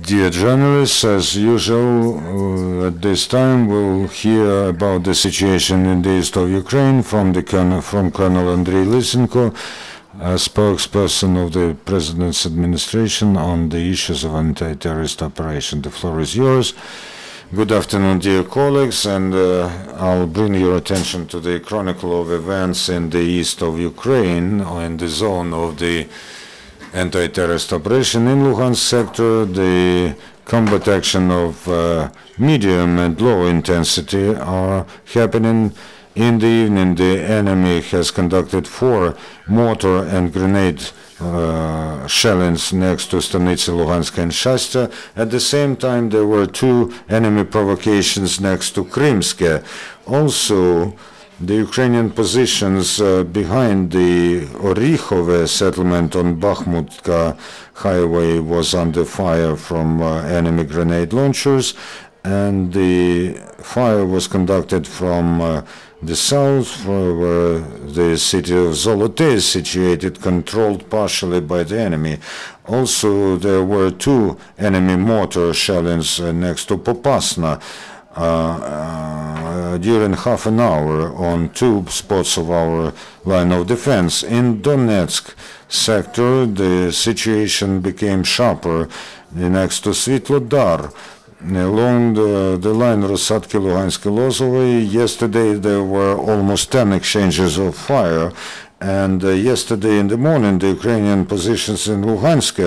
Dear journalists, as usual, at this time we'll hear about the situation in the east of Ukraine from Colonel Andriy Lysenko, a spokesperson of the President's administration on the issues of anti-terrorist operation. The floor is yours. Good afternoon, dear colleagues, and I'll bring your attention to the chronicle of events in the east of Ukraine, or in the zone of the anti-terrorist operation. In Luhansk sector, the combat action of medium and low intensity are happening. In the evening, the enemy has conducted 4 mortar and grenade shellings next to Stanitsa, Luhansk and Shasta. At the same time, there were 2 enemy provocations next to Krimske. Also, the Ukrainian positions behind the Orikhove settlement on Bakhmutka highway was under fire from enemy grenade launchers, and the fire was conducted from the south, where the city of Zolote is situated, controlled partially by the enemy. Also, there were 2 enemy mortar shellings next to Popasna during half an hour on 2 spots of our line of defense. In Donetsk sector, the situation became sharper next to Svitlodar. Along the line Rosatki-Luhansk-Lozovy, yesterday there were almost 10 exchanges of fire, and yesterday in the morning the Ukrainian positions in Luhansk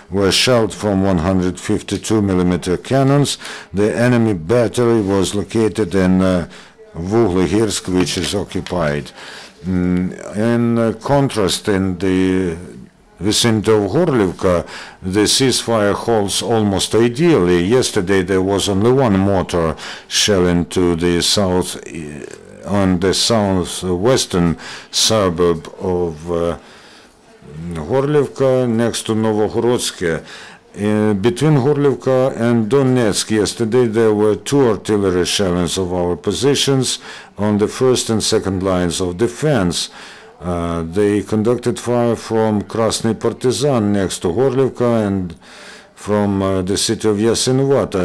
were shelled from 152mm cannons. The enemy battery was located in Vuhlegirsk, which is occupied. In contrast, in the vicinity of Gorlivka, the ceasefire holds almost ideally. Yesterday there was only 1 mortar shelling to the south, on the southwestern suburb of Gorlivka, next to Novohorodsk. Between Gorlivka and Donetsk yesterday there were 2 artillery shellings of our positions on the first and second lines of defense. They conducted fire from Krasny Partizan next to Gorlivka and from the city of Yasinvata.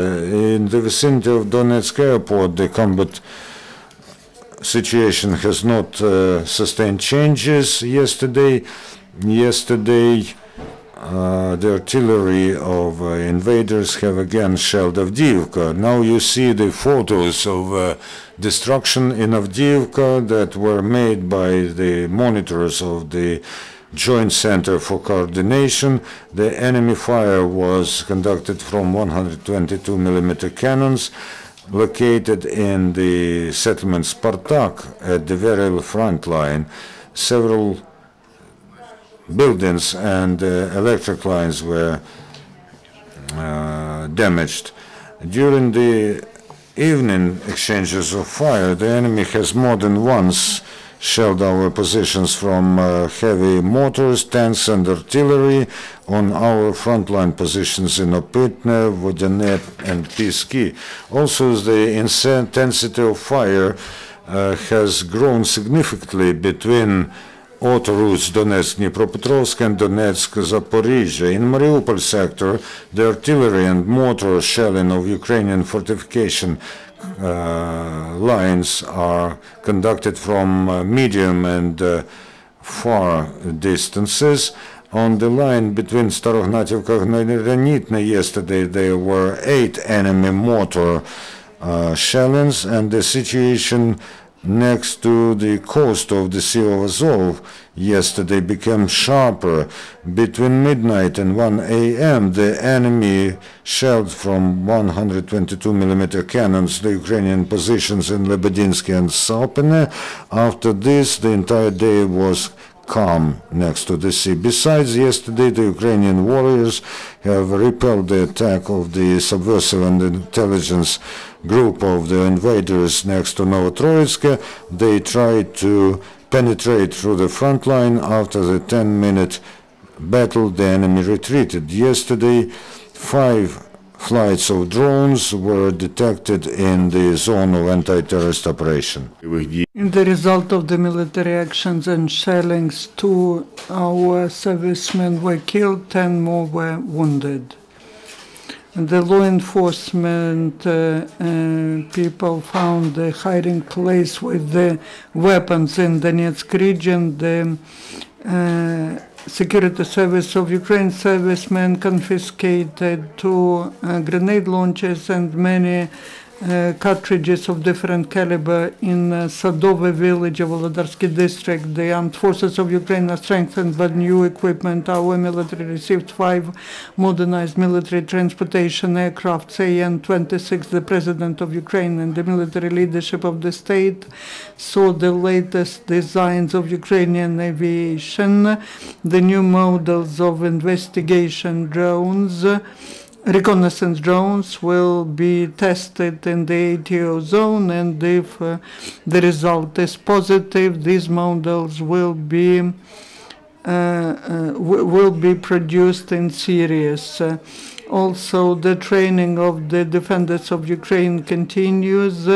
In the vicinity of Donetsk airport, the combat situation has not sustained changes yesterday. The artillery of invaders have again shelled Avdiivka. Now you see the photos of destruction in Avdiivka that were made by the monitors of the Joint Center for Coordination. The enemy fire was conducted from 122mm cannons located in the settlement Spartak at the very front line. Several buildings and electric lines were damaged. During the evening exchanges of fire, the enemy has more than once shelled our positions from heavy mortars, tanks and artillery on our frontline positions in Opytne, Vodiane and Piski. Also, the intensity of fire has grown significantly between autoroutes Donetsk-Dnipropetrovsk and Donetsk-Zaporizhzhia. In Mariupol sector, the artillery and mortar shelling of Ukrainian fortification lines are conducted from medium and far distances. On the line between Starognatiivka and Ranitne yesterday there were 8 enemy mortar shellings, and the situation next to the coast of the Sea of Azov yesterday became sharper. Between midnight and 1 a.m. the enemy shelled from 122mm cannons the Ukrainian positions in Lebedinsky and Salpine. After this, the entire day was calm next to the sea. Besides, yesterday the Ukrainian warriors have repelled the attack of the subversive and intelligence group of the invaders next to Novotroitsk. They tried to penetrate through the front line. After the 10-minute battle, the enemy retreated. Yesterday, 5 flights of drones were detected in the zone of anti-terrorist operation. In the result of the military actions and shellings, 2 our servicemen were killed, 10 more were wounded. the law enforcement people found the hiding place with the weapons in Donetsk region. The Security Service of Ukraine servicemen confiscated 2 grenade launchers and many cartridges of different caliber in Sadove village of Volodarsky district. The armed forces of Ukraine are strengthened by new equipment. Our military received 5 modernized military transportation aircraft, AN-26. The president of Ukraine and the military leadership of the state saw the latest designs of Ukrainian aviation, the new models of investigation drones. Reconnaissance drones will be tested in the ATO zone, and if the result is positive, these models will be produced in series. Also, the training of the defenders of Ukraine continues.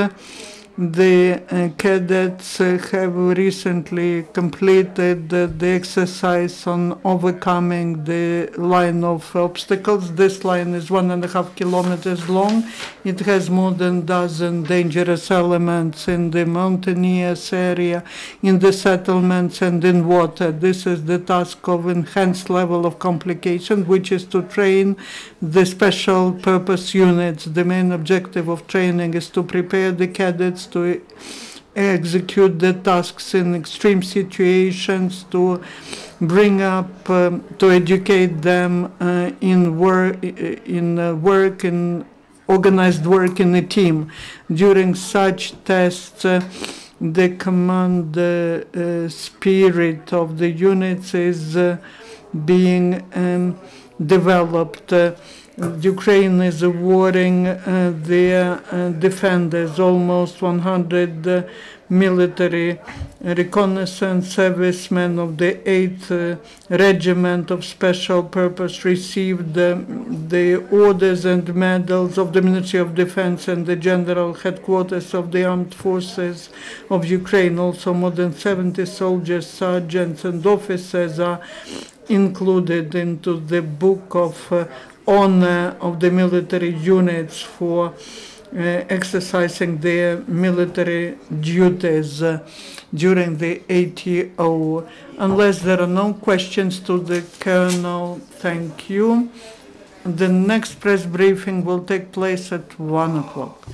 The cadets have recently completed the exercise on overcoming the line of obstacles. This line is 1.5 kilometers long. It has more than a dozen dangerous elements in the mountainous area, in the settlements, and in water. This is the task of enhanced level of complication, which is to train the special purpose units. The main objective of training is to prepare the cadets to execute the tasks in extreme situations, to bring up, to educate them in organized work in a team. During such tests, the command spirit of the units is being developed. Ukraine is awarding their defenders almost 100 military reconnaissance servicemen of the 8th Regiment of Special Purpose received the orders and medals of the Ministry of Defense and the General Headquarters of the Armed Forces of Ukraine. Also, more than 70 soldiers, sergeants, and officers are included into the book of honor of the military units for exercising their military duties during the ATO. Unless there are no questions to the Colonel, thank you. The next press briefing will take place at 1 o'clock.